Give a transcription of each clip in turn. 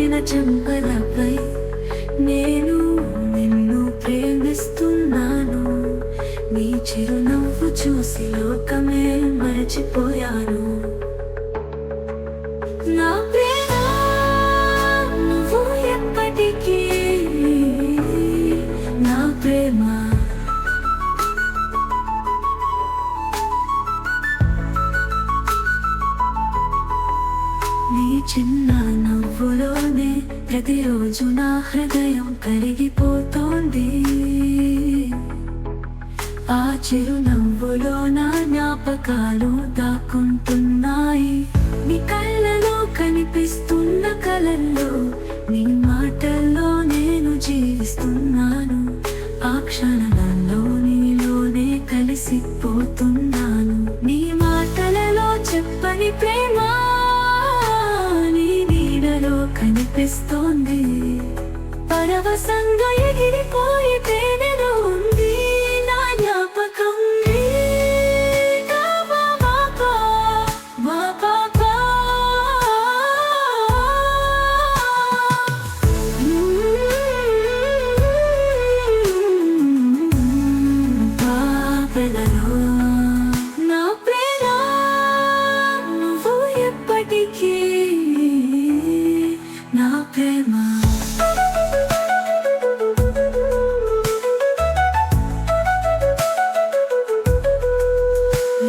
కాలిన చెంపలపై నేను నిన్ను ప్రేమిస్తున్నాను. నీ చిరునవ్వు చూసి లోకమే మరచిపోయాను. నా ప్రేమ నువ్వు ఎప్పటికీ నా ప్రేమ. నీ చిన్న నవ్వులోనే ప్రతిరోజు నా హృదయం కరిగిపోతోంది. ఆ చిరునవ్వులో నా జ్ఞాపకాలు దాక్కుంటున్నాయి. నీ కళ్ళలో కనిపిస్తున్న కలల్లో, నీ మాటల్లో నేను జీవిస్తున్నాను. ఆ క్షణాలలో నీలోనే కలిసిపోతున్నాను. నీ మాటలలో చెప్పని ప్రేమ నీ నీడలో కనిపిస్తోంది. పరవశంగా ఎగిరిపోయి తేనెలో ఉంది నా జ్ఞాపకం. నా ప్రేమ నువ్వు ఎప్పటికీ నా ప్రేమ.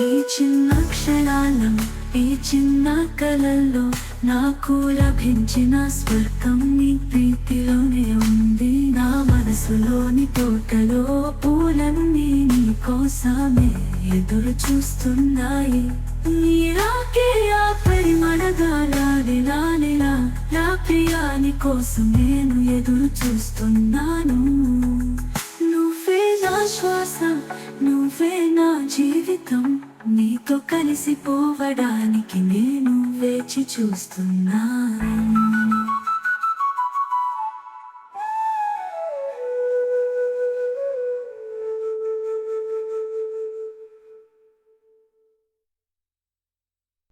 ఈ చిన్న క్షణాలం, ఈ చిన్న కలల్లో నాకు లభించిన స్వర్గం నీ ప్రీతిలోనే ఉంది. నా మనసులోని తోటలో పూలన్నీ నీ కోసమే ఎదురు చూస్తున్నాయి. నీరాకే ఆ పరిమళగాలిలా నా ప్రియాని కోసం నేను ఎదురు చూస్తున్నాను. నువ్వే నా శ్వాస, నువ్వే నా జీవితం. నీతో కలిసిపోవడానికి నేను వేచి చూస్తున్నాను.